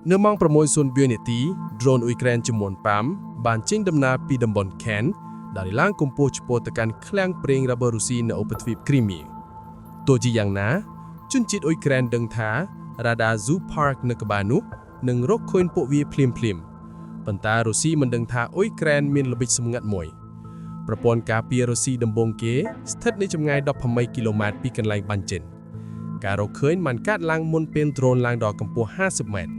Nếu mong promote xuân biên nị tí, drone Ukraine chùm muôn pám, bàn chinh đâm na pi đâm bòn Ken, đã đi lang công pô chụp tờ can khlang preng ra bờ Rusi na ốp tvip Crimea. Tổ chỉ yang ná, chun chít Ukraine đừng thá, radar zoo park na kabanu, nâng rốc khuyên bộ vi plim. Bần ta Rusi mình đừng thá Ukraine miền lập bích xâm ngặt mùi.ประปอนกาเปียโรซีดำบงเกสถิตในจำไงดอกพมัยกิโลเมตรปีกันไลบันเจนการเราเคยมันกัดล้างมนเป็นโดรนล้างดอกกำปว50 เมตร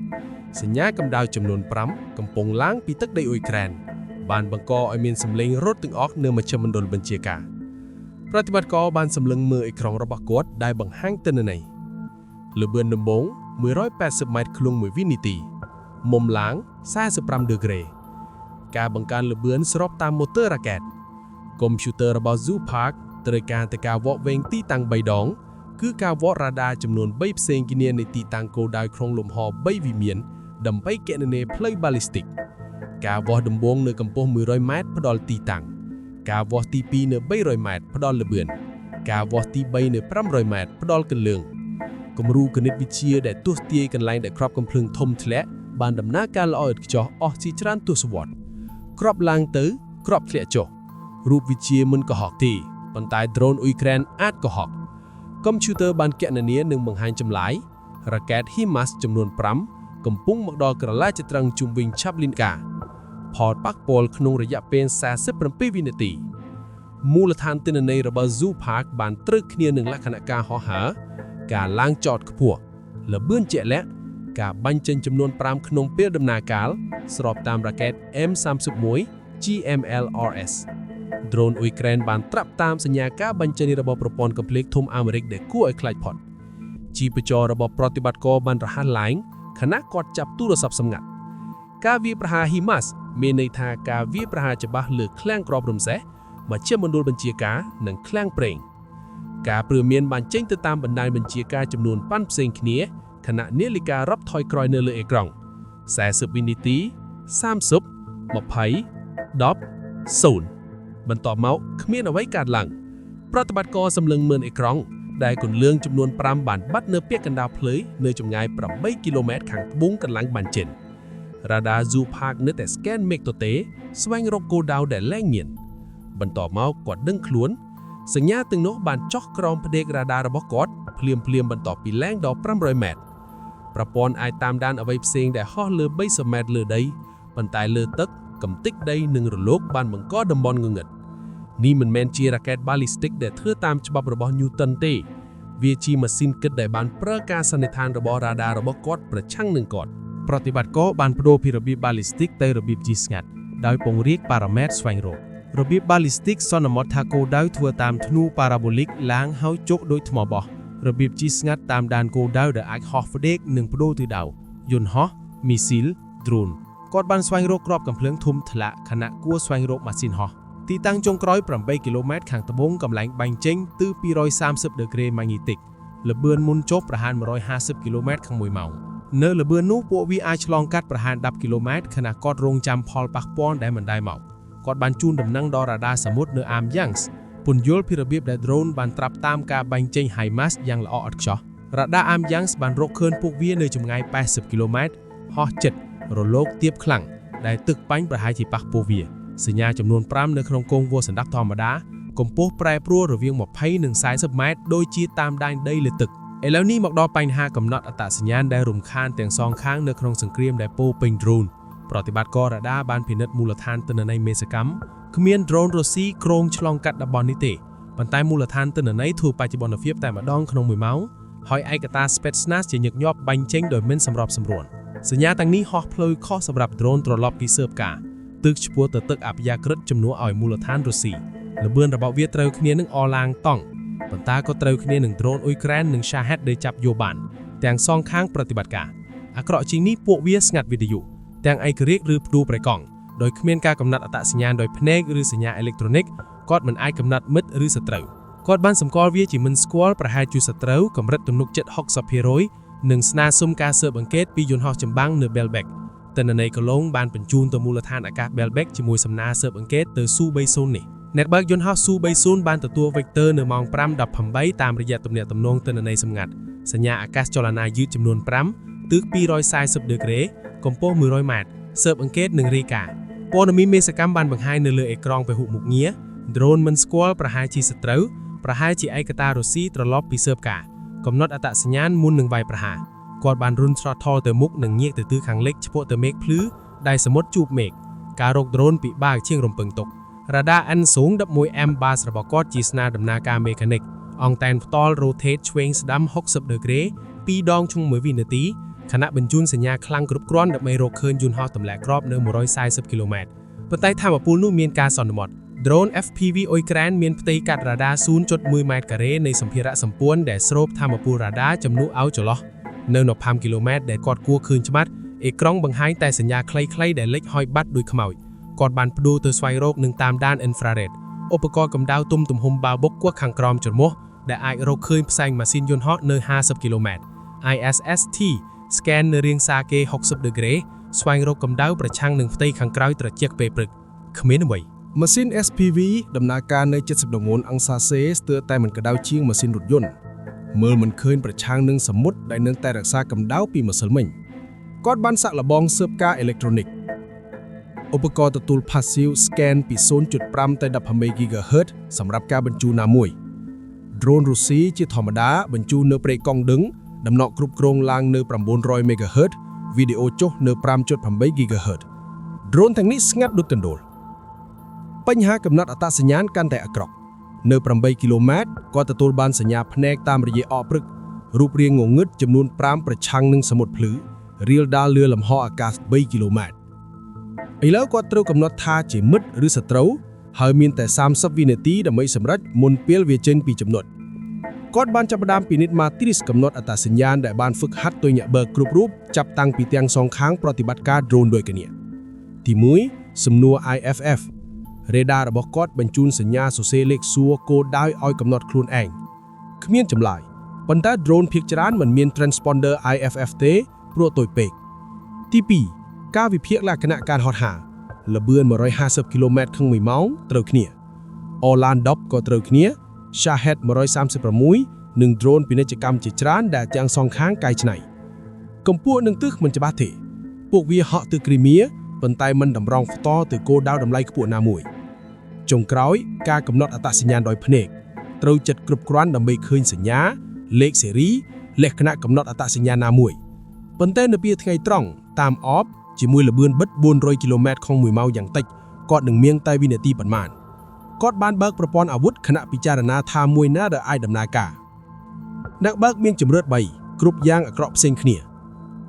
สัญญากำดาวจำนวนปรำกำปงล้างปีตึกได้อุยแครนบานบังกอไอเมียนสำเร็งรถตึงออกเนื้อมาเชมันโดนบัญชีกาปฏิบัติกอบานสำเร็งมือไอครองระบบกดได้บังห้างเตนในหรือเบือนดำบง180 เมตรคลุงมือวินิตีมุมล้าง45 ดีกรีการบังการหรือเบือนสรบตามมอเตอร์ราเกตคอมพิวเตอร์ระบบซูพาร์คตรการแต่การวอเวงตีตังใบดองคือการวอราดาจำนวนใบเซงกิเนียในตีตังโกดายครองลมหอใบวิเมียนดำไปแกนเนเพลย์บาลิสติกการวอดำบงเนื้อกำปง100 เมตรพดอลตีตังการวอตีปีเนื้อใบ100 เมตรพดอลระเบือนการวอตีใบเนื้อ100 เมตรพดอลกันเลืองกำรูกนิดวิเชียได้ตัวเตียกันไลน์ได้ครอบกำพลึงทมทะเลบานดำหน้าการละอดจ่อออกซีจรันตัวสวอตครอบลางตื้อครอบเคลียจ่อรูปวิเชียมันก็หอกตีปันตายโดรนอุยแครนอาจก็หอกคอมพิวเตอร์บานแกนเนียหนึ่งบังหันจำหลายราเกตฮิมัสจำนวนปรำกำปุ้งมักดอกระลาจะตรังจุ่มวิงชับลินกาพอดปักโปลขนงระยะเป็น30 วินาทีมูลฐานตินในระเบิดซูพาร์คบานตรึกเนียหนึ่งลักษณะการหอหาการล้างจอดขบวและเบื้องเจและการบัญเจนจำนวนปรำขนงเปียดำนากาลสอบตามราเกต M31 GMLRSโดรนอุยแครนบานตรับตามสัญญาการบัญชาในระบบประปอนกับเล็กทมอเมริกเด็กกู้ไอคลายพอดจีปจอระบบปฏิบัติการบันรหัสไลน์คณะกอดจับตู้โทรศัพท์สำงัดกาวีประหาฮิมัสเมในทากาวีประหาจะบะเหลือแคล้งกรอบรมแสมาเชื่อมโดลบัญชีกาหนังแคล้งเปล่งกาเปลือเมียนบานเจ้งติดตามบรรดาบัญชีกาจำนวนปั้นเซงเนียขณะเนลิการรับถอยกรอยเนเลเอกรอง40 วินาที30 มาไผ่ดอบ0บรรทอเมาส์ขมิ้นเอาไว้การหลังปฏิบัติการสำเร็จเมืองไอกรองได้กลเรื่องจำนวนปรามบานบัดเนื้อเปียกกันดาวเพลยเนื้อจงไงปรับใบกิโลเมตรขังบุ้งกันหลังบันเจนราดาซูพาร์กเนื้อแต่สแกนเมกตัวเตสวงโรโกดาวแดดแรงเงียนบรรทอเมาส์กอดดึงขลุ่นสัญญาตึงโนบานจ็อกกรองพเดกราดาระบบกอดเพลียมบรรทอปีแรงดอก100 เมตรประปอนไอตามด้านเอาไว้เซงแต่ห่อเลือใบสมัดเลือได้บรรทายเลือตึกกำติกได้หนึ่งระลกบานบังก็ดำบอลเงินนี่มันแมนจีราเกตบาลิสติกเดเธอตามฉบับระบบนิวตันเตวีจีมาซินเกิดได้บานประกาศสันนิษฐานระบบราดาระบบกอดประช่างหนึ่งกอดปฏิบัติก็บานโปรพิระบีบาลิสติกเตระบีบจีสงัดโดยปงเรียกปาราเมตรสวงโรระบีบาลิสติกซอนมอทาโกได้ทัวตามธนูปาราโบลิกล้างเฮาจกโดยทมบระบีบจีสงัดตามดานโกได้เดอไอฮอฟเดกหนึ่งโปรตือดาวยนฮอมิซิลดรูนกอดบานสวงโรกรอบกำเพลิงทุ่มทละขณะกัวสวงโรมาซินฮอตีตั้งจงกร้อยปรำใบกิโลเมตรขังตะบงกำลังบังเจงตื้อปี130 ดีกรีมางิติกระเบือนมุนจบประหาร150 กิโลเมตรขังมวยเมาเนื้อระเบือนนู้ปววีไอฉลองกัดประหารดับกิโลเมตรขณะกอดโรงจำพอลปักป้อนได้เหมือนได้เมากอดบันจูนดำนั่งดอราดาสมุทรเนื้ออาร์มยังส์ปุ่นโยลพิระเบียบได้โดรนบันตรับตามการบังเจงไฮมัสยังละออดชอราดาอาร์มยังส์บันโรเคินพวกเวียเนื้อจมไง80 กิโลเมตรฮอ7โรโลกเทียบคลังได้ตึกปังประหารที่ปักโปเวียสัญญาจำนวนปรำในโครงกงวัวสันดักธรรมดากลมโป๊แปรปรัวหรือเวียงหมอกไพ่1 เมตรโดยจีตามได้เลยตึกแล้วนี่หมอกดอปัญหากำหนดอัตราสัญญาณได้รุมคานแต่งซองค้างในโครงสังเกตได้โปเป็นโดรนปฏิบัติกรดาบานพินัดมูลฐานตนในเมสกัมขมีนโดรนโรซี่โครงฉลองกัดดับบอลนิเตบรรทายมูลฐานตนในถูกปัจจุบันเฟียบแต่มาดองขนมมือเมาส์หอยไอกตาสเปซนัสจะหยกยอบบังเจงโดยเม่นสำหรับสำรวจสัญญาตั้งนี้ฮอกพลอยข้อสำหรับโดรนตรวจรอบกีเซิร์ฟกาตึกชัวเตตึกอับยากรึดจำนวนอ่อยมูลฐานรัสเซียและเบือนระบบเวียเตอร์คเนียนึงออลางต้องบรรดาก็เตอร์คเนียหนึ่งโดรนอุยแครนหนึ่งชาฮัดได้จับโยบันแต่งซองค้างปฏิบัติการอักเกาะจริงนี้พวกเวียสงัดวิทยุแต่งไอกเรียกหรือดูประกองโดยเมียนการกำหนดอัตราสัญญาณโดยเพเนกหรือสัญญาณอิเล็กทรอนิกส์กอดมันไอกำหนดมิดหรือสตรูกอดบ้านสำกอลเวียจิมันสควอลประหารจุสตรูกำรัดตุนุก760หนึ่งสนาซุ่มการเสิร์ฟบังเกตปียุนฮอกจำบังเนเบลเบกแต่ในกลงบานเป็นจูนตัวมูลฐานอากาศเบลเบกจมวยสำนาเสิร์ฟอังเกตเตอร์ซูไบโซนนี่เน็ตเบิร์กยนต์ฮอซูไบโซนบานตัวเวกเตอร์เนื้อมองปรำดับพัมใบตามระยะตำแหน่งตำนงเตอร์ในสำงัดสัญญาอากาศจรนายืดจำนวนปรำ ទឹក240ដឺក្រេកម្ពស់100ម៉ែត្រស៊ើបអង្កេតនិងរាយការណ៍ព័ត៌មានមេសកម្មបានបង្ហាញនៅលើអេក្រង់ពហុមុខងារ drone មិនស្គាល់ប្រហែលជាសត្រូវប្រហែលជាឯកតារុស្ស៊ីត្រឡប់ពីស៊ើបការកំណត់អត្តសញ្ញាណមុននឹងវាយប្រហារគាត់បានរុនស្រោតថលទៅមុខនិងងាកទៅទិសខាងលិចឆ្ពោះទៅមេឃភ្លឺដែលសមុទ្រជួបមេឃការរក drone ពិបាកជាងរំពឹងទុក Radar N01M Bas របស់គាត់ជាស្នាដំណើរការមេកានិកអង្តែនផ្ទាល់ rotate ឆ្វេងស្ដាំ60ដឺក្រេ2ដងក្នុង1វិនាទីខណៈបញ្ជូនសញ្ញាខ្លាំងគ្រប់គ្រាន់ដើម្បីរកឃើញយន្តហោះទម្លាក់គ្រាប់នៅ140គីឡូម៉ែត្រប៉ុន្តែថាមពលនោះមានការសន្មត់ Drone FPV អ៊ុយក្រែនមានផ្ទៃកាត់រ៉ាដា 0.1 ម៉ែត្រការ៉េនៃសម្ភារៈសម្ព័ន្ធដែលស្រូបថាមពលរ៉ាដាចំនួនឲ្យចន្លោះនៅ15គីឡូម៉ែត្រដែលគាត់គួរឃើញច្បាស់អេក្រង់បង្ហាញតែសញ្ញាខ្លីៗដែលលេចហុយបាត់ដោយខ្មោចគាត់បានប្តូរទៅស្វែងរកនឹងតាមដាន infrared ឧបករណ៍កម្ដៅទុំទំហំបាវបុកគោះខាងក្រោមច្រមុះដែលអាចរកឃើញផ្សែងម៉ាស៊ីនយន្តហោះនៅ50គីឡូម៉ែត្រ ISST scan នៅរាងសាគេ60ដឺក្រេស្វែងរកកម្ដៅប្រឆាំងនឹងផ្ទៃខាងក្រោយត្រជាក់ពេលព្រឹកគ្មានអ្វីម៉ាស៊ីន SPV ដំណើរការនៅ70ដងអង្សាសេស្ទើរតែមិនក្តៅជាងម៉ាស៊ីនរថយន្តមើលមិនឃើញប្រឆាំងនឹងសមុទ្រដែលនឹងតែរក្សាកម្ដៅពីម្សិលមិញគាត់បានសាក់លបងស៊ើបការអេឡិចត្រូនិកឧបករណ៍ទទួល Passive Scan ពី 0.5 ទៅ 18 GHz សម្រាប់ការបញ្ជូនណាមួយ Drone រុស្ស៊ីជាធម្មតាបញ្ជូននៅព្រៃកង់ដឹងដំណក់គ្រប់គ្រងឡើងនៅ900 MHz វីដេអូចុះនៅ 5.8 GHz Drone ទាំងនេះស្ងាត់ដូចកណ្ដូលបញ្ហាកំណត់អត្តសញ្ញាណកាន់តែអាក្រក់នៅ8គីឡូម៉ែត្រគាត់ទទួលបានសញ្ញាភ្នែកតាមរយៈអកព្រឹករូបរាងងងឹតចំនួន5ប្រឆាំងនឹងសមុទ្រភ្លឺរៀលដាលលើលំហអាកាស3គីឡូម៉ែត្រឥឡូវគាត់ត្រូវកំណត់ថាជាមិត្តឬសត្រូវហើយមានតែ30វិនាទីដើម្បីសម្រេចមុនពេលវាចេញពីចំណុចគាត់បានចាប់ផ្ដើមពិនិត្យ matrice កំណត់អត្តសញ្ញាណដែលបានហ្វឹកហាត់ដោយអ្នកបើកគ្រប់រូបចាប់តាំងពីទាំងសងខាងប្រតិបត្តិការ drone ដូចគ្នាទី1សំណួរ IFF radar របស់គាត់បញ្ជូនសញ្ញាសរសេរលេខសួរគោលដៅឲ្យកំណត់ខ្លួនឯងគ្មានចម្លើយប៉ុន្តែ drone ភាគច្រើនមិនមាន transponder IFF ទេព្រោះតូចពេកទី2ការវិភាគលក្ខណៈការហោះហើរល្បឿន150គីឡូម៉ែត្រក្នុង1ម៉ោងត្រូវគ្នា Orlan 10ក៏ត្រូវគ្នា Shahed 136និង drone ពាណិជ្ជកម្មជាច្រើនដែលទាំងសងខាងកែច្នៃកម្ពស់និងទិសមិនច្បាស់ទេពួកវាហក់ទៅគ្រីមៀប៉ុន្តែមិនតម្រង់ផ្ទាល់ទៅគោលដៅតម្លៃខ្ពស់ណាមួយចុងក្រោយការកំណត់អត្តសញ្ញាណដោយភ្នែកត្រូវចិត្តគ្រប់គ្រាន់ដើម្បីឃើញសញ្ញាលេខស៊េរីលក្ខណៈកំណត់អត្តសញ្ញាណណាមួយប៉ុន្តែនៅពេលថ្ងៃត្រង់តាមអបជាមួយល្បឿនបិទ400គីឡូម៉ែត្រក្នុង1ម៉ោងយ៉ាងតិចគាត់នឹងមានតែវិនាទីប៉ុន្មានគាត់បានបើកប្រព័ន្ធអាវុធខណៈពិចារណាថាមួយណាដែលអាចដំណើរការអ្នកបើកមានជំរឿន3គ្រប់យ៉ាងអាក្រក់ផ្សេងគ្នា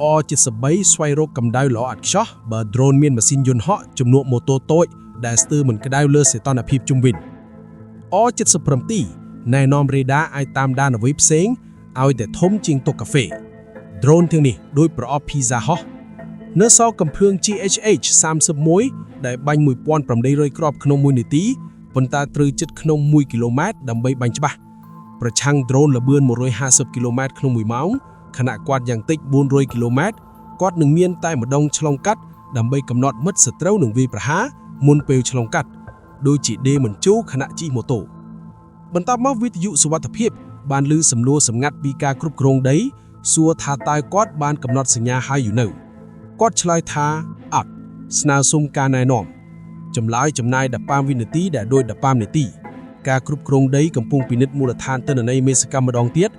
O73 ស្វែងរកកម្ដៅល្អឥតខ្ចោះបើ drone មានម៉ាស៊ីនយន្តហោះជំនួសម៉ូតូតូចដែលស្ទើរមិនក្ដៅលើសីតុណ្ហភាពជុំវិញ O77 ណែនាំ radar អាចតាមដានអ្វីផ្សេងឲ្យតែធំជាងតុកាហ្វេ drone ទាំងនេះដូចប្រអប់ pizza ហោះនៅសល់កំភ្លើង GHH 31ដែលបាញ់ 1800 គ្រាប់ក្នុង1នាទីប៉ុន្តែត្រូវជិតក្នុង1គីឡូម៉ែត្រដើម្បីបាញ់ច្បាស់ប្រឆាំង drone ល្បឿន150គីឡូម៉ែត្រក្នុង1ម៉ោងខណៈគាត់យ៉ាងតិច400គីឡូម៉ែត្រគាត់នឹងមានតែម្ដងឆ្លងកាត់ដើម្បីកំណត់មិត្តសត្រូវនឹងវាយប្រហារមុនពេលឆ្លងកាត់ដូចជាដេមិនជូខណៈជិះម៉ូតូបន្ទាប់មកវិទ្យុសុវត្ថិភាពបានលើសំណួរសម្ងាត់ពីការគ្រប់គ្រងដីសួរថាតើគាត់បានកំណត់សញ្ញាហើយយូរនៅគាត់ឆ្លើយថាអត់ស្នើសុំការណែនាំចម្លើយចំណាយ15វិនាទីដែលដូច15នាទីការគ្រប់គ្រងដីកំពុងពិនិត្យមូលដ្ឋានទិន្នន័យមេសកម្មម្ដងទៀត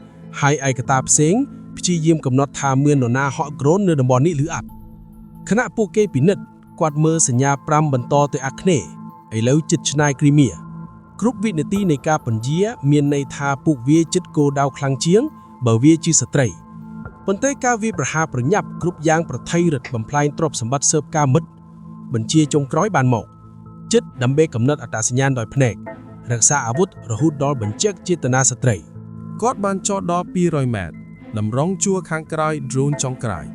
ហើយឯកតាផ្សេងព្យាយាមកំណត់ថាមាននរណាហក់ drone នៅតំបន់នេះឬអត់ខណៈពួកគេពិនិត្យគាត់មើលសញ្ញា5បន្តទៅអាគ្នេយ៍ឥឡូវជិតឆ្ងាយគ្រីមៀគ្រប់វិនាទីនៃការពន្យាមានន័យថាពួកវាជិតគោលដៅខ្លាំងជាងបើវាជាស្ត្រីប៉ុន្តែការវាយប្រហារប្រញាប់គ្រប់យ៉ាងប្រថុយរឹតបំផ្លាញទ្រព្យសម្បត្តិស៊ើបការមិត្តបញ្ជាចុងក្រោយបានមកចិត្តដើម្បីកំណត់អត្តសញ្ញាណដោយភ្នែករក្សាអាវុធរហូតដល់បញ្ជាក់ចេតនាស្ត្រីគាត់បានចតដល់200ម៉ែត្រតម្រង់ជួរខាងក្រោយ drone ចុងក្រោយ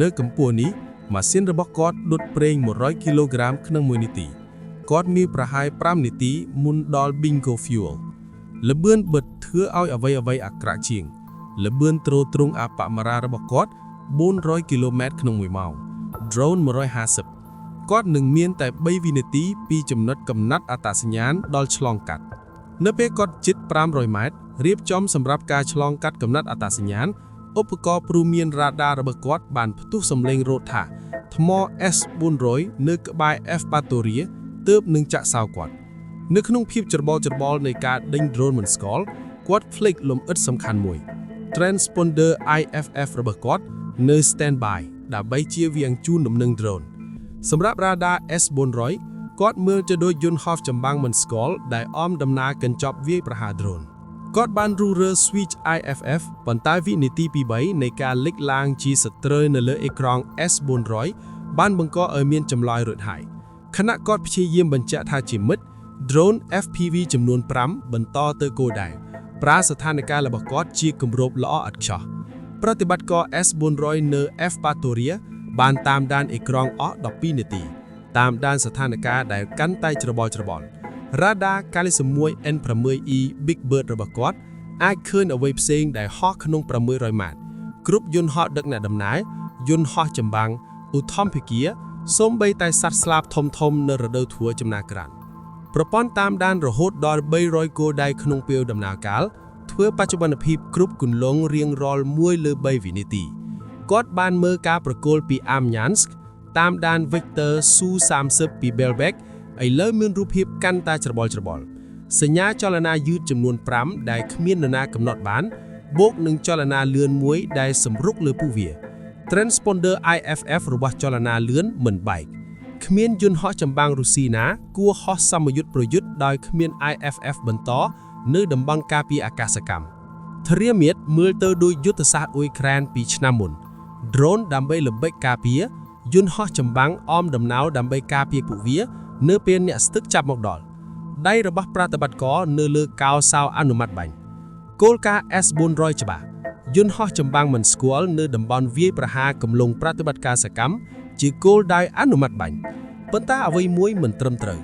នៅកម្ពស់នេះម៉ាស៊ីនរបស់គាត់ដុតប្រេង100គីឡូក្រាមក្នុង1នាទីគាត់មានប្រហែល5នាទីមុនដល់ bingo fuel ល្បឿនបិទធ្វើឲ្យអ្វីអាក្រក់ជាងល្បឿនទ្រទ្រង់អបមរារបស់គាត់400គីឡូម៉ែត្រក្នុង1ម៉ោង drone 150គាត់នឹងមានតែ3វិនាទីពីចំណុចកំណត់អត្តសញ្ញាណដល់ឆ្លងកាត់នៅពេលគាត់ជិត500ម៉ែត្ររៀបចំសម្រាប់ការឆ្លងកាត់កំណត់អត្តសញ្ញាណ ឧបករណ៍ព្រំមានរ៉ាដារបស់គាត់បានផ្ទុះសំឡេងរត់ថាថ្ម S400 នៅក្បែរ F Patoria ទើបនឹងចាក់សោគាត់នៅក្នុងភាពច្របល់ច្របល់នៃការដេញ drone មិនស្គាល់គាត់ភ្លេចលំអិតសំខាន់មួយ transponder IFF របស់គាត់នៅ standby ដើម្បីជៀសវាងជូនដំណឹង drone សម្រាប់ radar S400 គាត់មើលទៅដូចយន្តហោះចម្បាំងមិនស្គាល់ដែលអមដំណើរកញ្ចប់វាយប្រហារ drone គាត់បានរុះរើ switch IFF ប៉ុន្តែវិនាទីទី3នៃការលេចឡើងជាសត្រូវនៅលើអេក្រង់ S400 បានបង្កឲ្យមានចម្លើយរួចហើយខណៈគាត់ព្យាយាមបញ្ជាក់ថាជាមិត្ត drone FPV ចំនួន5បន្តទៅគោលដៅប្រើស្ថានភាពរបស់គាត់ជាគម្របល្អឥតខ្ចោះប្រតិបត្តិការ S400 នៅ F Patoria បានតាមដានអេក្រង់អស់12នាទីតាមដានស្ថានភាពដែលកាន់តែច្របល់ច្របល់ Radar Calypso N6E Big Bird របស់គាត់អាចឃើញអ្វីផ្សេងដែលហោះក្នុង600ម៉ែត្រគ្រប់យន្តហោះដឹកអ្នកដំណើរយន្តហោះចម្បាំងឧទ្ធម្ភាគាសូម្បីតែសត្វស្លាបធំៗនៅរដូវធួចំណាក្រានប្រព័ន្ធតាមដានរហូតដល់300គោលដៅក្នុងពេលដំណើរកាលធ្វើបច្ចុប្បន្នភាពគ្រប់គន្លងរៀងរាល់1លើ3វិនាទីគាត់បានមើលការប្រគល់ពី Amnyansk តាមដាន Vector Su-30 ពី Belbek ឥឡូវមានរូបភាពកាន់តែច្របល់ច្របល់សញ្ញាចលនាយឺតចំនួន5ដែលគ្មាននរណាកំណត់បានបូកនឹងចលនាលឿនមួយដែលសម្រុកលើពួកវា Transponder IFF របស់ចលនាលឿនមិនបែកគ្មានយន្តហោះចម្បាំងរុស្ស៊ីណាគួរហោះសមយុទ្ធប្រយុទ្ធដោយគ្មាន IFF បន្តនៅតំបន់ការពារអាកាសកម្មធរាមាត្រមើលទៅដូចយុទ្ធសាស្ត្រអ៊ុយក្រែនពីឆ្នាំមុន drone ដើម្បីល្បិចការពារយន្តហោះចម្បាំងអមដំណៅដើម្បីការពារពួកវានៅពេលអ្នកស្ទឹកចាប់មកដល់ដៃរបស់ប្រតិបត្តិការនៅលើកោសោអនុម័តបាញ់គោលការណ៍ S400 ច្បាស់យន្តហោះចម្បាំងមិនស្គាល់នៅតំបន់វាយប្រហារកំឡុងប្រតិបត្តិការសកម្មជាគោលដៅអនុម័តបាញ់ប៉ុន្តែអ្វីមួយមិនត្រឹមត្រូវ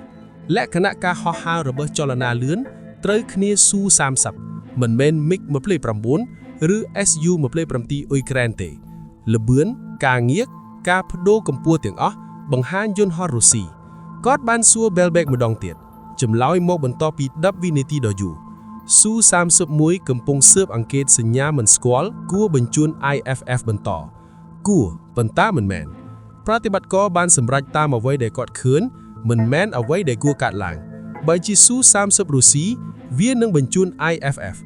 លក្ខណៈការហោះហើររបស់ចលនាលឿនត្រូវគ្នា Su-30 មិនមែន MiG-29 ឬ Su-27 អ៊ុយក្រែនទេល្បឿនការងាកការបដូរកម្ពស់ទាំងអស់បង្ហាញយន្តហោះរុស្ស៊ីគាត់បានសួរ Belbek ម្ដងទៀតចម្លើយមកបន្ទាប់ពី10វិនាទីដ៏យូរ Su-31 កំពុងស៊ើបអង្កេតសញ្ញាមិនស្គាល់គួរបញ្ជូន IFF បន្តគួរប៉ុន្តែមិនមែនប្រតិបត្តិការបានសម្រេចតាមអ្វីដែលគាត់ឃើញមិនមែនអ្វីដែលគួរកាត់ឡើងបើជា Su-30 រុស្ស៊ីវានឹងបញ្ជូន IFF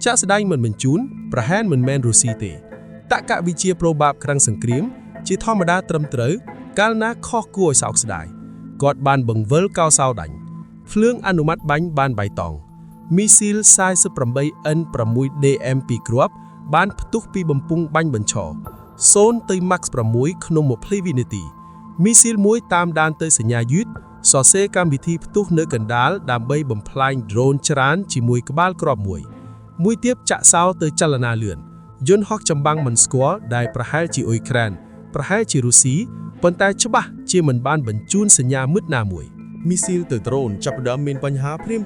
ចាក់ស្ដែងមិនបញ្ជូនប្រហែលមិនមែនរុស្ស៊ីទេតក្កវិជ្ជាប្របាបក្រាំងសង្គ្រាមជាធម្មតាត្រឹមត្រូវកាលណាខុសគួរឲ្យសោកស្ដាយគាត់បានបង្វិលកោសោដាញ់ភ្លើងអនុម័តបាញ់បានបៃតងមីស៊ីល 48N6DM ពីគ្រាប់បានផ្ទុះពីបំពង់បាញ់បញ្ឈរ0ទៅ Max 6ក្នុង20វិនាទីមីស៊ីលមួយតាមដានទៅសញ្ញាយឺតសរសេរកម្មវិធីផ្ទុះនៅកណ្ដាលដើម្បីបំផ្លាញ drone ច្រើនជាមួយក្បាលគ្រាប់មួយទៀតចាក់សោទៅចលនាលឿនយន្តហោះចម្បាំងមិនស្គាល់ដែលប្រហែលជាអ៊ុយក្រែនប្រហែលជារុស្ស៊ីប៉ុន្តែច្បាស់ជាមិនបានបញ្ជូនសញ្ញាមុតណាមួយមីស៊ីលទៅដ្រូនចាប់ផ្ដើមមានបញ្ហាព្រាម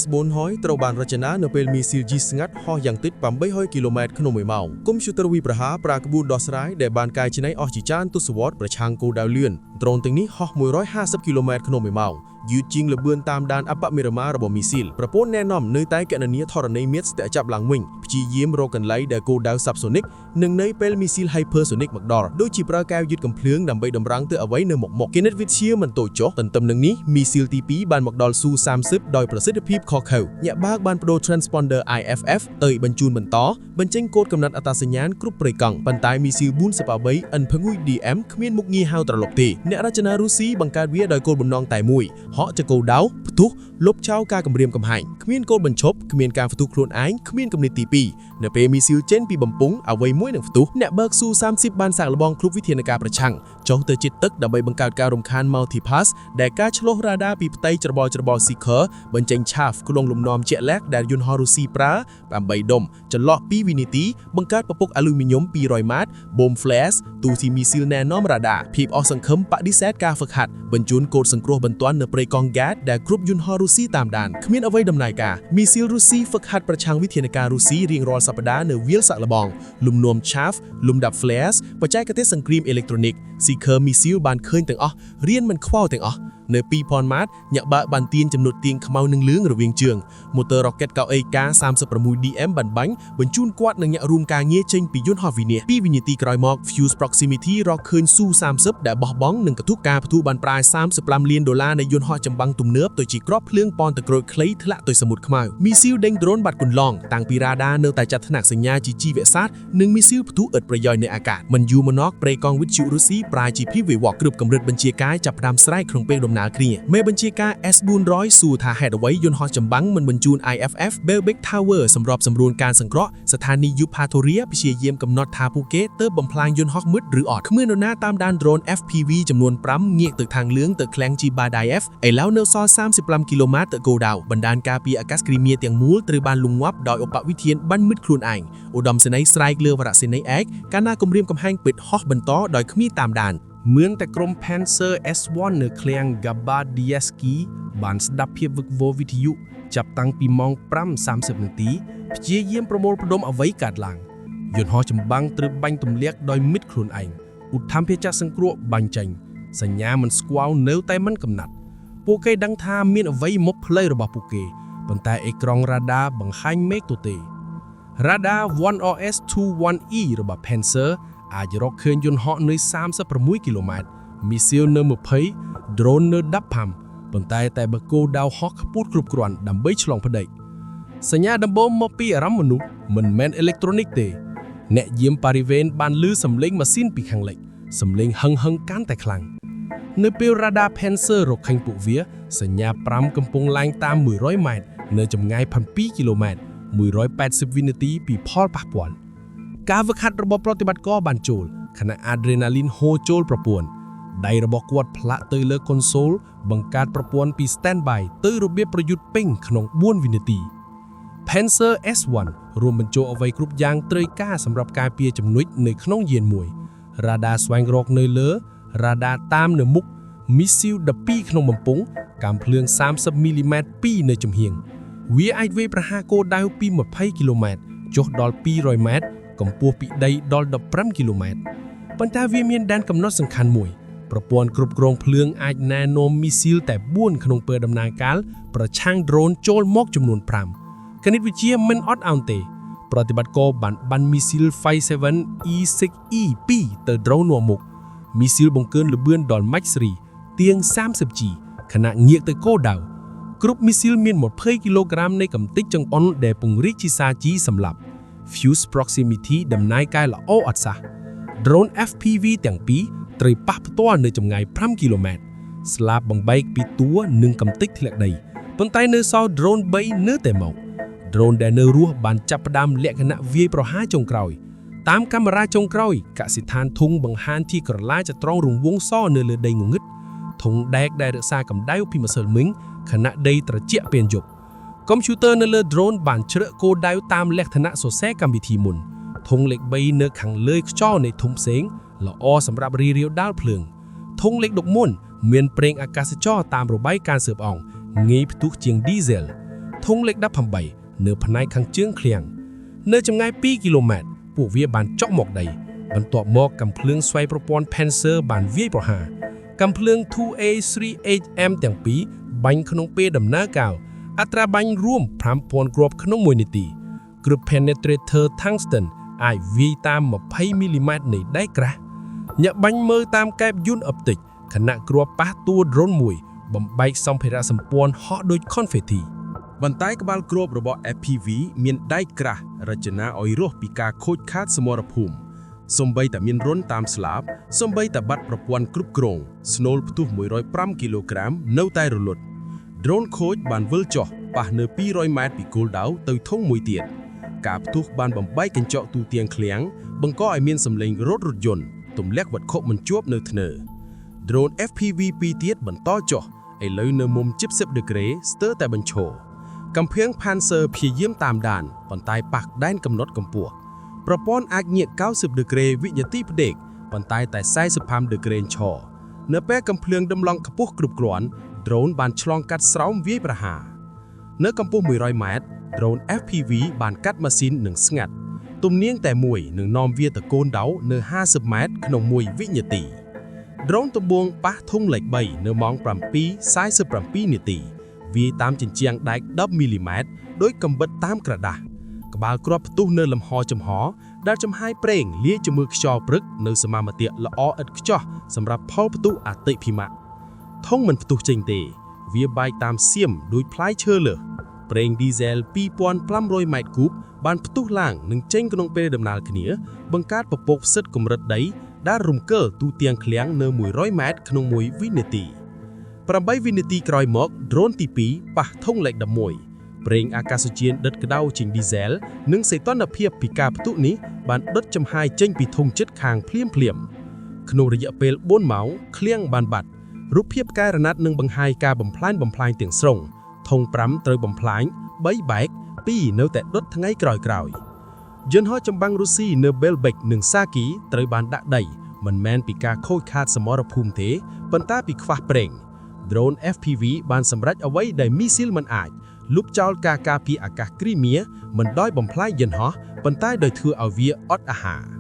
S400 ត្រូវបានរចនានៅពេលមីស៊ីលជីស្ងាត់ហោះយ៉ាងតិច800គីឡូម៉ែត្រក្នុង1ម៉ោងកុំព្យូទ័រវិប្រហារប្រើក្បួនដោះស្រាយដែលបានកែច្នៃអស់ជាច្រើនទសវត្សរ៍ប្រឆាំងគោលដៅលឿនដ្រូនទាំងនេះហោះ150គីឡូម៉ែត្រក្នុង1ម៉ោងយឺតជាងល្បឿនតាមដានអបមិរមារបស់មីស៊ីលប្រព័ន្ធណែនាំនៅតែគណនាធរណីមាត្រស្ទាក់ចាប់ឡើងវិញព្យាយាមរកកន្លែងដែលគោលដៅ Subsonic និងនៅពេលមីស៊ីល Hypersonic មកដល់ដូចជាប្រើកែវយឺតកំភ្លើងដើម្បីតម្រង់ទៅអ្វីនៅមុខគណិតវិទ្យាមិនតូចចុះទន្ទឹមនឹងនេះមីស៊ីលទី2បានមកដល់ Su-30 ដោយប្រសិទ្ធភាពខុសខើញាក់បាកបានបដូរ Transponder IFF ទៅបញ្ជូនបន្តបញ្ចេញកូដកំណត់អត្តសញ្ញាណគ្រប់ព្រៃកង់ប៉ុន្តែមីស៊ីល 43 N6DM គ្មានមុខងារហៅត្រឡប់ទេអ្នករចនារុស្ស៊ីបង្កើតវាដោយគោលបំណងតែមួយហកចកោដៅផ្ទុះលុបចោលការគម្រាមកំហែងគ្មានគោលបញ្ឈប់គ្មានការផ្ទុះខ្លួនឯងគ្មានគំនិតទី2នៅពេលមីស៊ីលចេញពីបំពង់អ្វីមួយនឹងផ្ទុះអ្នកបើក Su-30 បានសាកល្បងគ្រប់វិធានការប្រឆាំងចុះទៅជិតទឹកដើម្បីបង្កើតការរំខាន Multipass ដែលការឆ្លុះរ៉ាដាពីផ្ទៃច្របល់ Seeker បញ្ចេញឆាហ្វក្នុងលំនាំជាក់លាក់ដែលយន្តហោះរុស្ស៊ីប្រើ8ដុំចន្លោះ2វិនាទីបង្កើតពពុកអាលូមីញ៉ុំ200ម៉ាតបូម Flash ទូស៊ីមីស៊ីលណែនាំរ៉ាដាភាពអស់សង្ឃឹមបដិសេធការហ្វឹកហាត់បញ្ជូនកូដសង្គ្រោះបន្ទាន់នៅព្រៃកង់ Gad ដែលគ្រប់យន្តហោះរុស្ស៊ីតាមដានគ្មានអ្វីដំណើរការមីស៊ីលរុស្ស៊ីហ្វឹកហាត់ប្រឆាំងវិធានការរុស្ស៊ីរៀងរាល់សប្តាហ៍នៅវាលសាក់លបងលំនាំឆាហ្វលំដាប់ Flash បច្ចេកទេសសង្គ្រាមអេឡិចត្រូនិក Seeker មីស៊ីលបានឃើញទាំងអស់រៀនមិនខ្វល់ទាំងអស់ នៅ2000ម៉ាតញាក់បើបានទាញចំណុចទៀងខ្មៅនឹងលឿងរវាងជើង motor rocket កៅអេ K36DM បានបាញ់បញ្ជូនគាត់នឹងញាក់រួមការងារចេញពីយន្តហោះវិនាស2វិនាទីក្រោយមក Fuse Proximity រកឃើញ Su-30 ដែលបោះបង់នឹងកទុកការផ្ទុះបានប្រាយ$35 លាននៃយន្តហោះចម្បាំងទំនើបទៅជាគ្រាប់ភ្លើងប៉នតក្រូចខ្លីធ្លាក់ទៅសមុទ្រខ្មៅមីស៊ីលដេញដ្រូនបាត់គន្លងតាំងពីរ៉ាដានៅតែចាត់ថ្នាក់សញ្ញាជាជីវសាស្ត្រនិងមីស៊ីលផ្ទុះឥតប្រយោជន៍នៅអាកាសមិនយូរមកណកប្រេកងវិទ្យុរុស្ស៊ីប្រាយជាភីវេវ៉កគ្រប់កម្រិតបញ្ជាការចាប់ផ្ដើមស្រែកក្នុងពេលដំណើរគ្នាមេបញ្ជាការ S400 សួរថាហេតុអ្វីយន្តហោះចម្បាំងមិនបញ្ជូន IFF Belbek Tower សម្រាប់សម្រួលការសង្គ្រោះស្ថានីយ៍ Yupatoria ព្យាយាមកំណត់ថាពួកគេទើបបំផ្លាញយន្តហោះមុតឬអត់គ្មាននរណាតាមដាន drone FPV ចំនួន5ងាកទៅខាងលឿងទៅឃ្លាំង Chibayev ឥឡូវនៅសល់35គីឡូម៉ែត្រទៅគោលដៅបណ្ដាញការពារអាកាសគ្រីមៀទាំងមូលត្រូវបានលង្ងាប់ដោយឧបវិធានបាញ់មិតខ្លួនឯងឧត្តមសេនីយ៍ស្រែកលើវរសេនីយ៍ឯកកាលណាគម្រាមកំហែងពេជ្រហោះបន្តដោយគ្មានតាមដានមឿនតែក្រុម Panzer S1 នៅឃ្លាំង Gabardieski បានស្ដាប់ភាពវឹកវរវិទ្យុចាប់តាំងពីម៉ោង 5:30 នាទីព្យាយាមប្រមូលផ្ដុំអ្វីកើតឡើងយន្តហោះចម្បាំងត្រូវបាញ់ទម្លាក់ដោយមិត្តខ្លួនឯងឧទ្ធម្ភាចាស់សង្គ្រោះបាញ់ចេញសញ្ញាមិនស្គាល់នៅតែមិនកំណត់ពួកគេដឹងថាមានអ្វីមកផ្លូវរបស់ពួកគេប៉ុន្តែអេក្រង់រ៉ាដាបង្ហាញមេឃទទេរ៉ាដា 1RS-21E របស់ Panzer អាចរកឃើញយន្តហោះនៅ36គីឡូម៉ែត្រមីស៊ីលនៅ20 drone នៅ15ប៉ុន្តែបើគោលដៅហោះខ្ពស់គ្រប់គ្រាន់ដើម្បីឆ្លងផ្ដិចសញ្ញាដំបូងមកពីអារម្មណ៍មនុស្សមិនមែនអេឡិចត្រូនិកទេអ្នកយាមបរិវេណបានឮសំឡេងម៉ាស៊ីនពីខាងលិចសំឡេងហឹងកាន់តែខ្លាំងនៅពេល Radar Panzer រកឃើញពួកវាសញ្ញា5កំពុងឡើងតាម100ម៉ែត្រនៅចម្ងាយ7គីឡូម៉ែត្រ180វិនាទីពីផលប៉ះពាល់ការវឹកហាត់របស់ប្រតិបត្តិការបានចូលខណៈ Adrenaline ហូរចូលប្រព័ន្ធដៃរបស់គាត់ផ្លាក់ទៅលើ console បង្កើតប្រព័ន្ធពី standby ទៅរបៀបប្រយុទ្ធពេញក្នុង4វិនាទី Panzer S1 រួមបញ្ចូលអ្វីគ្រប់យ៉ាងត្រូវការសម្រាប់ការពារចំណុចនៅក្នុងយានមួយរ៉ាដាស្វែងរកនៅលើរ៉ាដាតាមនៅមុខមីស៊ីល12ក្នុងបំពង់កាំភ្លើង30មីលីម៉ែត្រ2នៅចំហៀងវាអាចវាយប្រហារគោលដៅពី20គីឡូម៉ែត្រចុះដល់200ម៉ែត្រកម្ពស់ពីដីដល់15គីឡូម៉ែត្រប៉ុន្តែវាមានដែនកំណត់សំខាន់មួយប្រព័ន្ធគ្រប់គ្រងភ្លើងអាចណែនាំមីស៊ីលតែ4ក្នុងពេលដំណើរការប្រឆាំង drone ចូលមកចំនួន5គណិតវិទ្យាមិនអត់ឱនទេប្រតិបត្តិការបានមីស៊ីល 57E6E2 ទៅ drone នាំមុខមីស៊ីលបង្កើនល្បឿនដល់ម៉ាច់ស្រីទៀង 30G ខណៈងាកទៅគោលដៅគ្រប់មីស៊ីលមាន20គីឡូក្រាមនៃកម្ទេចចង្អុលដែលពង្រីកជាសាជីសម្លាប់ Fuse Proximity ដំណើរការល្អអត់សោះ Drone FPV ទាំងពីរត្រូវប៉ះផ្ទាល់នៅចម្ងាយ5គីឡូម៉ែត្រស្លាបបំបែកពីតួនិងកម្ទេចធ្លាក់ដីប៉ុន្តែនៅសល់ Drone 3នៅតែមក Drone ដែលនៅរស់បានចាប់ផ្ដើមលក្ខណៈវាយប្រហារចុងក្រោយតាមកាមេរ៉ាចុងក្រោយកសិដ្ឋានធុងបង្ហាញជាក្រឡាចត្រង់រង្វង់សនៅលើដីងងឹតធុងដែកដែលរក្សាកម្ដៅពីម្សិលមិញខណៈដីត្រជាក់ពេលយប់កុំព្យូទ័រនៅលើ drone បានជ្រឹកគោលដៅតាមលក្ខណៈសរសេរកម្មវិធីមុនធុងលេខ3នៅខាងលើខ្យល់នៃធុងផ្សេងល្អសម្រាប់រីរាវដាល់ភ្លើងធុងលេខ10មុនមានប្រេងអាកាសចរតាមរបាយការណ៍ស៊ើបអង្កងាយផ្ទុះជាង diesel ធុងលេខ18នៅផ្នែកខាងជើងឃ្លាំងនៅចម្ងាយ2គីឡូម៉ែត្រពួកវាបានចុះមកដីបន្ទាប់មកកាំភ្លើងស្វ័យប្រព័ន្ធ Panzer បានវាយប្រហារកាំភ្លើង 2A3HM ទាំងពីរបាញ់ក្នុងពេលដំណើរការអត្រាបាញ់រួម 5000 គ្រាប់ក្នុង1នាទីគ្រាប់ Penetrator Tungsten អាចវាយតាម20មីលីម៉ែត្រនៃដែកក្រាស់ញាក់បាញ់មើលតាមកែបយន្តអុបទិកខណៈគ្រាប់ប៉ះតួ drone មួយបំបែកសម្ភារៈសម្ព័ន្ធហោះដូច confetti បន្តែក្បាលគ្រាប់របស់ FPV មានដែកក្រាស់រចនាឲ្យរស់ពីការខូចខាតសមរភូមិសូម្បីតែមានរុនតាមស្លាបសូម្បីតែបាត់ប្រព័ន្ធគ្រប់គ្រងស្នូលផ្ទុះ105គីឡូក្រាមនៅតែរលត់ drone ខូចបានវិលចុះប៉ះនៅ200ម៉ែត្រពីគោលដៅទៅធុងមួយទៀតការផ្ទុះបានបំបែកកញ្ចក់ទូទាំងឃ្លាំងបង្កឲ្យមានសម្លេងរថយន្តទម្លាក់វត្ថុមិនជាប់នៅធ្នើ drone FPV 2ទៀតបន្តចុះឥឡូវនៅមុំ70ដឺក្រេស្ទើរតែបញ្ឈរកំភៀង Panzer ព្យាយាមតាមដានប៉ុន្តែប៉ះដែនកំណត់កម្ពស់ប្រព័ន្ធអាចងាក90ដឺក្រេវិនាទីផ្ដេកប៉ុន្តែ45ដឺក្រេឈរនៅពេលកំភ្លើងដំឡង់ខ្ពស់គ្រប់គ្រាន់ drone បានឆ្លងកាត់ស្រោមវាយប្រហារនៅកម្ពស់100ម៉ែត្រ drone FPV បានកាត់ម៉ាស៊ីននិងស្ងាត់ទំនៀងតែមួយនឹងនាំវាទៅកូនដៅនៅ50ម៉ែត្រក្នុង1វិនាទី drone ដំបូងប៉ះធុងលេខ3នៅម៉ោង 7:47 នាទីវាយតាមជញ្ជាំងដែក 10 មីលីម៉ែត្រដោយកំបិតតាមក្រដាសក្បាលគ្រាប់ផ្ទុះនៅលំហចំហដែលចំហាយប្រេងលាយជាមួយខ្យល់ព្រឹកនៅសមាមាត្រល្អឥតខ្ចោះសម្រាប់ផលផ្ទុះអតិភិមៈធុងមិនផ្ទុះចេញទេវាបែកតាមសៀមដោយផ្លែឈើលើសប្រេងឌីហ្សែល 2,500 ម៉ែត្រគូបបានផ្ទុះឡើងនិងចេញក្នុងពេលដំណើរគ្នាបង្កើតពពកផ្សិតកម្រិតដីដែលរំកិលទូទាំងឃ្លាំងនៅ100ម៉ែត្រក្នុង1វិនាទី8វិនាទីក្រោយមក drone ទី2ប៉ះធុងលេខ11ប្រេងអាកាសយានដិតក្តៅជាងឌីហ្សែលនិងសីតុណ្ហភាពពីការផ្ទុះនេះបានដុតចំហាយចេញពីធុងជិតខាងភ្លាមក្នុងរយៈពេល4ម៉ោងឃ្លាំងបានបាត់រូបភាពកែរណាត់នឹងបង្ហាញការបំផ្លាញទាំងស្រុងធុង5ត្រូវបំផ្លាញ3បែក2នៅតែដុតថ្ងៃក្រោយយន្តហោះចម្បាំងរុស្ស៊ីនៅ Belbek និង Saki ត្រូវបានដាក់ដីមិនមែនពីការខូចខាតសមរភូមិទេប៉ុន្តែពីខ្វះប្រេង drone FPV បានសម្រេចអ្វីដែលមីស៊ីលមិនអាចលុបចោលការការពារអាកាសគ្រីមៀមិនដោយបំផ្លាញយន្តហោះប៉ុន្តែដោយធ្វើឲ្យវាអត់អាហារ